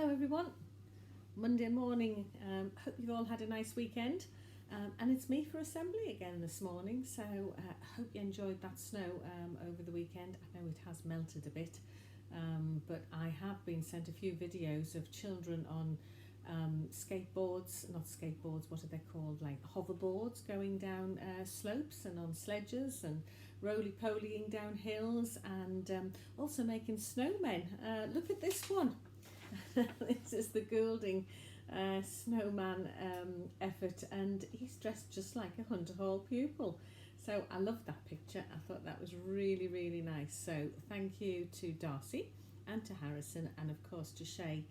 Hello everyone, Monday morning. Hope you've all had a nice weekend, and it's me for assembly again this morning, so hope you enjoyed that snow over the weekend. I know it has melted a bit, but I have been sent a few videos of children on skateboards, not skateboards, what are they called, like hoverboards, going down slopes, and on sledges and roly-polying down hills, and also making snowmen. Look at this one. This is the Goulding snowman effort, and he's dressed just like a Hunter Hall pupil. So I love that picture. I thought that was really, really nice. So thank you to Darcy and to Harrison, and of course to Shay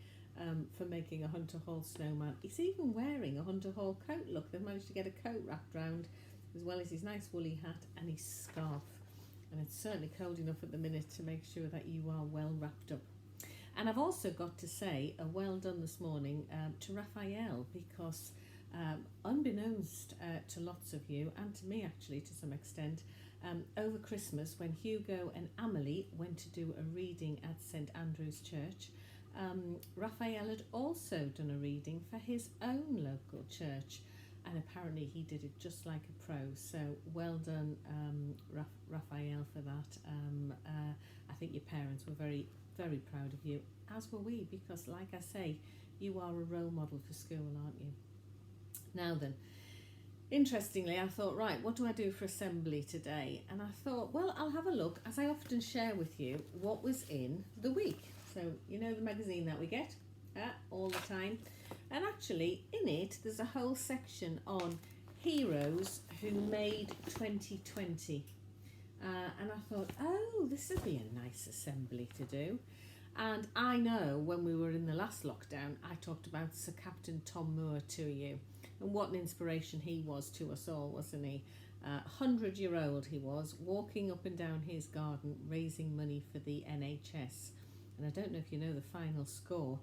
for making a Hunter Hall snowman. He's even wearing a Hunter Hall coat. Look, they've managed to get a coat wrapped round, as well as his nice woolly hat and his scarf. And it's certainly cold enough at the minute to make sure that you are well wrapped up. And I've also got to say a well done this morning to Raphael, because unbeknownst to lots of you, and to me actually to some extent, over Christmas when Hugo and Amelie went to do a reading at St Andrew's Church, Raphael had also done a reading for his own local church, and apparently he did it just like a pro. So well done, Raphael, for that. I think your parents were very proud of you, as were we, because like I say, you are a role model for school, aren't you? Now then, interestingly, I thought, right, what do I do for assembly today? And I thought, well, I'll have a look, as I often share with you, what was in the week. So you know the magazine that we get all the time, and actually in it there's a whole section on heroes who made 2020. And I thought, oh, this would be a nice assembly to do. And I know when we were in the last lockdown, I talked about Sir Captain Tom Moore to you, and what an inspiration he was to us all, wasn't he? 100-year-old he was, walking up and down his garden, raising money for the NHS. And I don't know if you know the final score.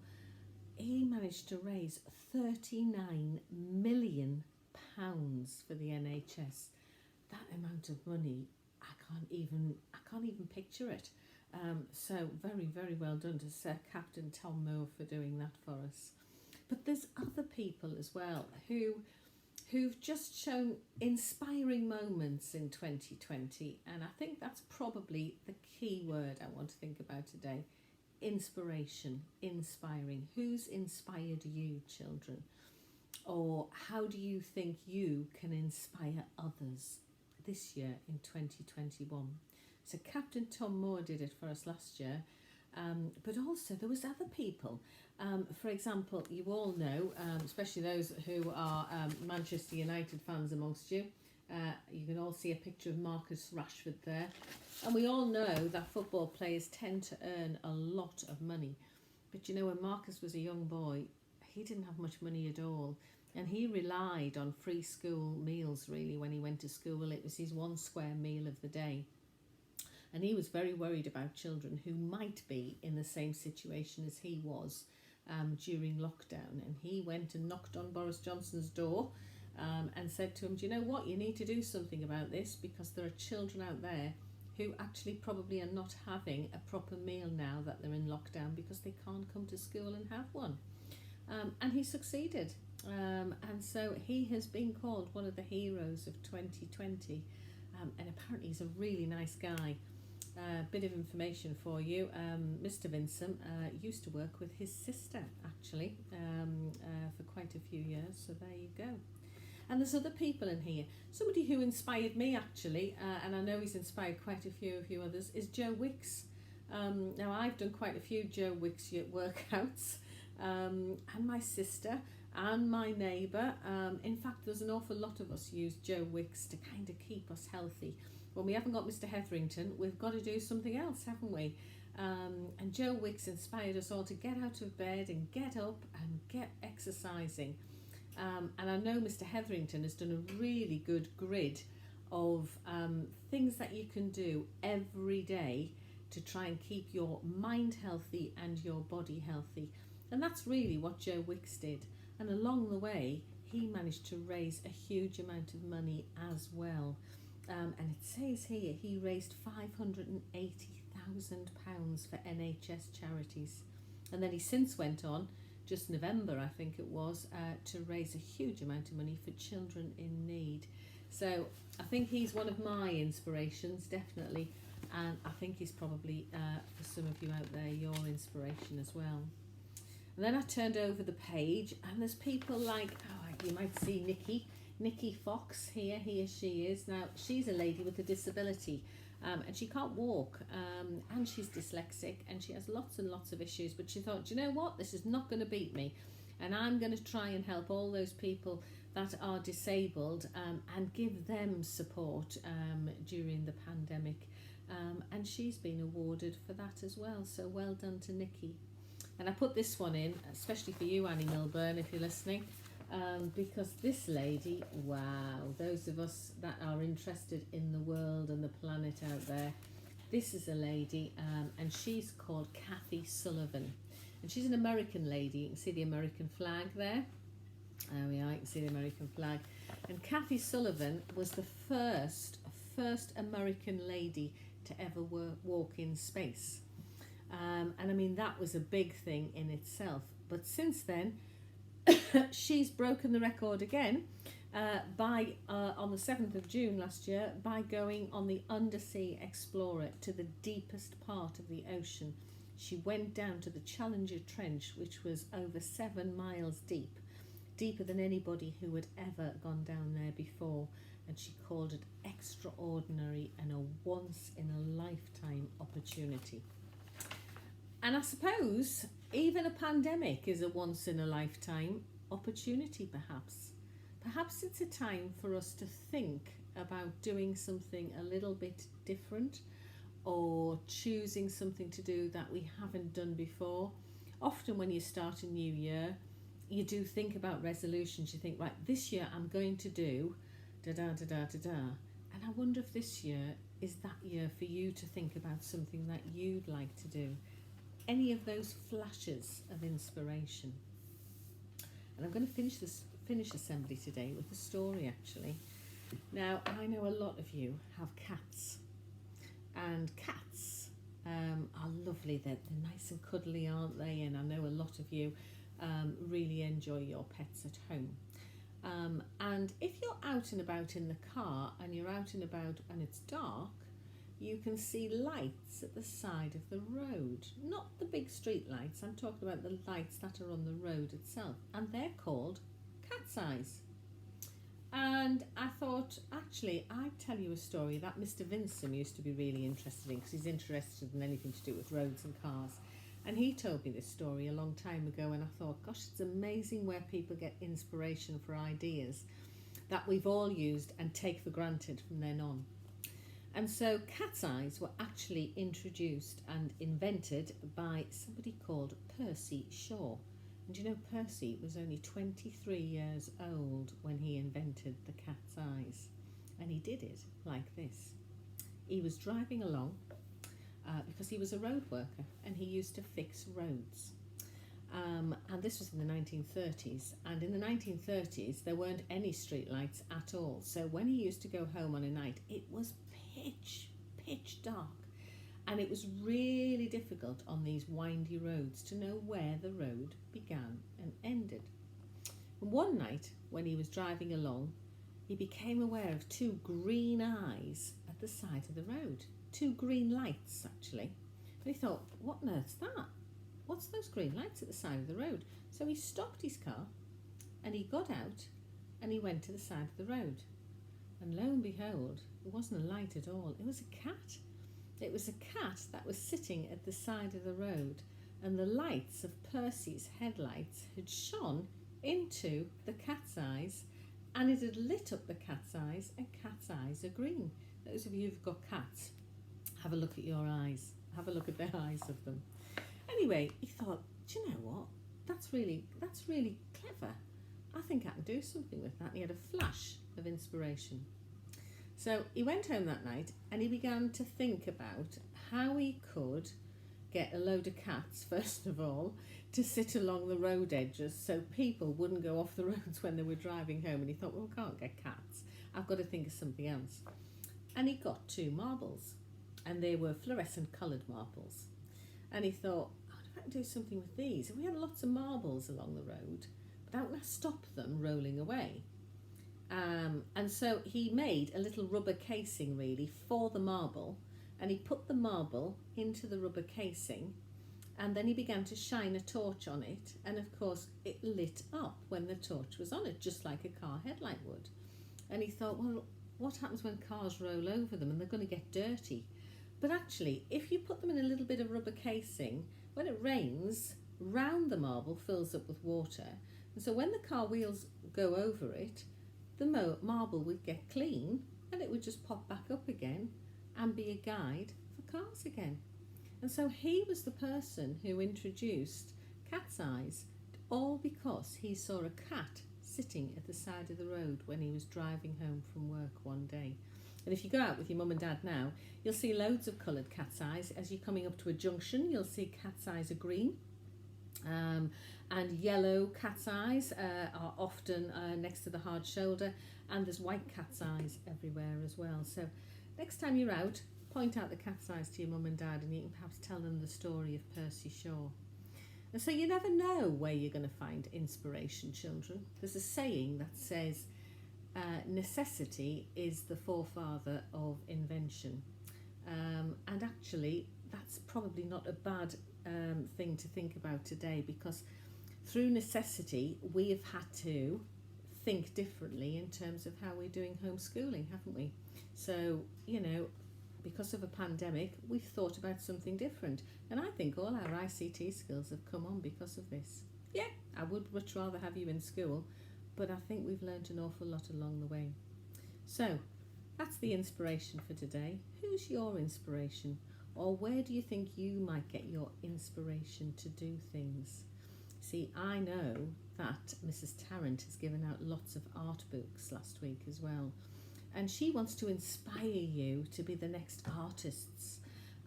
He managed to raise £39 million for the NHS. That amount of money, I can't even picture it. So very well done to Sir Captain Tom Moore for doing that for us. But there's other people as well who've just shown inspiring moments in 2020, and I think that's probably the key word I want to think about today. Inspiration, inspiring. Who's inspired you, children? Or how do you think you can inspire others this year in 2021? So Captain Tom Moore did it for us last year, but also there was other people. For example, you all know, especially those who are Manchester United fans amongst you, you can all see a picture of Marcus Rashford there. And we all know that football players tend to earn a lot of money. But you know, when Marcus was a young boy, he didn't have much money at all. And he relied on free school meals, really, when he went to school. It was his one square meal of the day. And he was very worried about children who might be in the same situation as he was during lockdown. And he went and knocked on Boris Johnson's door and said to him, do you know what, you need to do something about this, because there are children out there who actually probably are not having a proper meal now that they're in lockdown, because they can't come to school and have one. And he succeeded. And so he has been called one of the heroes of 2020. And apparently he's a really nice guy. Bit of information for you. Mr. Vinsome used to work with his sister, actually, for quite a few years. So there you go. And there's other people in here. Somebody who inspired me, actually, and I know he's inspired quite a few others, is Joe Wicks. Now, I've done quite a few Joe Wicks workouts, and my sister and my neighbour. In fact, there's an awful lot of us use Joe Wicks to kind of keep us healthy. When we haven't got Mr. Hetherington, we've got to do something else, haven't we? And Joe Wicks inspired us all to get out of bed and get up and get exercising. And I know Mr. Hetherington has done a really good grid of things that you can do every day to try and keep your mind healthy and your body healthy. And that's really what Joe Wicks did. And along the way, he managed to raise a huge amount of money as well. And it says here he raised £580,000 for NHS charities. And then he since went on just November, I think it was, to raise a huge amount of money for children in need. So I think he's one of my inspirations, definitely, and I think he's probably, for some of you out there, your inspiration as well. And then I turned over the page, and there's people like, you might see Nikki Fox here, she is. Now, she's a lady with a disability, and she can't walk, and she's dyslexic, and she has lots and lots of issues, but she thought, do you know what, this is not going to beat me, and I'm going to try and help all those people that are disabled, and give them support during the pandemic, and she's been awarded for that as well, so well done to Nikki. And I put this one in, especially for you, Annie Milburn, if you're listening, because this lady, wow, those of us that are interested in the world and the planet out there, this is a lady, and she's called Kathy Sullivan. And she's an American lady. You can see the American flag there. There we are, you can see the American flag. And Kathy Sullivan was the first American lady to ever walk in space. And I mean, that was a big thing in itself. But since then, she's broken the record again by on the 7th of June last year by going on the Undersea Explorer to the deepest part of the ocean. She went down to the Challenger Trench, which was over 7 miles deep, deeper than anybody who had ever gone down there before. And she called it extraordinary and a once-in-a-lifetime opportunity. And I suppose even a pandemic is a once-in-a-lifetime opportunity, perhaps. Perhaps it's a time for us to think about doing something a little bit different, or choosing something to do that we haven't done before. Often when you start a new year, you do think about resolutions. You think, right, this year I'm going to do da-da-da-da-da-da. And I wonder if this year is that year for you to think about something that you'd like to do. Any of those flashes of inspiration. And I'm going to finish assembly today with a story, actually. Now, I know a lot of you have cats, and cats are lovely. They're nice and cuddly, aren't they? And I know a lot of you really enjoy your pets at home. And if you're out and about in the car, and you're out and about and it's dark, you can see lights at the side of the road. Not the big street lights, I'm talking about the lights that are on the road itself. And they're called cat's eyes. And I thought, actually, I'd tell you a story that Mr. Vinsome used to be really interested in, because he's interested in anything to do with roads and cars. And he told me this story a long time ago, and I thought, gosh, it's amazing where people get inspiration for ideas that we've all used and take for granted from then on. And so cat's eyes were actually introduced and invented by somebody called Percy Shaw. And you know, Percy was only 23 years old when he invented the cat's eyes. And he did it like this. He was driving along because he was a road worker, and he used to fix roads. And this was in the 1930s. And in the 1930s, there weren't any street lights at all. So when he used to go home on a night, it was pitch dark, and it was really difficult on these windy roads to know where the road began and ended. And one night when he was driving along, he became aware of 2 green eyes at the side of the road, 2 green lights actually. And he thought, what on earth's that? What's those green lights at the side of the road? So he stopped his car, and he got out, and he went to the side of the road. And lo and behold, it wasn't a light at all. It was a cat. It was a cat that was sitting at the side of the road, and the lights of Percy's headlights had shone into the cat's eyes, and it had lit up the cat's eyes, and cat's eyes are green. Those of you who've got cats, have a look at your eyes. Have a look at the eyes of them. Anyway, he thought, do you know what? That's really clever. I think I can do something with that. And he had a flash of inspiration. So he went home that night, and he began to think about how he could get a load of cats, first of all, to sit along the road edges so people wouldn't go off the roads when they were driving home. And he thought, well, I can't get cats. I've got to think of something else. And he got 2 marbles, and they were fluorescent coloured marbles. And he thought, what I can do something with these. And we had lots of marbles along the road, but how can I stop them rolling away? And so he made a little rubber casing really for the marble, and he put the marble into the rubber casing, and then he began to shine a torch on it, and of course it lit up when the torch was on it, just like a car headlight would. And he thought, well, what happens when cars roll over them and they're going to get dirty? But actually, if you put them in a little bit of rubber casing, when it rains, round the marble fills up with water, and so when the car wheels go over it, the marble would get clean and it would just pop back up again and be a guide for cars again. And so he was the person who introduced cat's eyes, all because he saw a cat sitting at the side of the road when he was driving home from work one day. And if you go out with your mum and dad now, you'll see loads of coloured cat's eyes. As you're coming up to a junction, you'll see cat's eyes are green. And yellow cat's eyes are often next to the hard shoulder, and there's white cat's eyes everywhere as well. So next time you're out, point out the cat's eyes to your mum and dad, and you can perhaps tell them the story of Percy Shaw. And so you never know where you're going to find inspiration, children. There's a saying that says necessity is the forefather of invention, and actually that's probably not a bad thing to think about today, because through necessity we have had to think differently in terms of how we're doing homeschooling, haven't we? So, you know, because of a pandemic, we've thought about something different, and I think all our ICT skills have come on because of this. Yeah, I would much rather have you in school, but I think we've learned an awful lot along the way. So that's the inspiration for today. Who's your inspiration? Or where do you think you might get your inspiration to do things? See, I know that Mrs. Tarrant has given out lots of art books last week as well. And she wants to inspire you to be the next artists.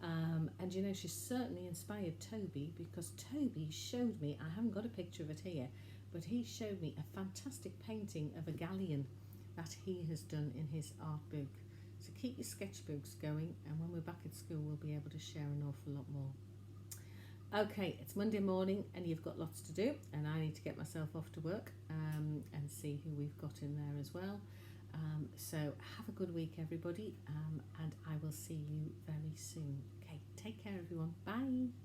And you know, she's certainly inspired Toby, because Toby showed me, I haven't got a picture of it here, but he showed me a fantastic painting of a galleon that he has done in his art book. So keep your sketchbooks going, and when we're back at school we'll be able to share an awful lot more. Okay, it's Monday morning and you've got lots to do, and I need to get myself off to work and see who we've got in there as well. So have a good week, everybody, and I will see you very soon. Okay, take care, everyone. Bye.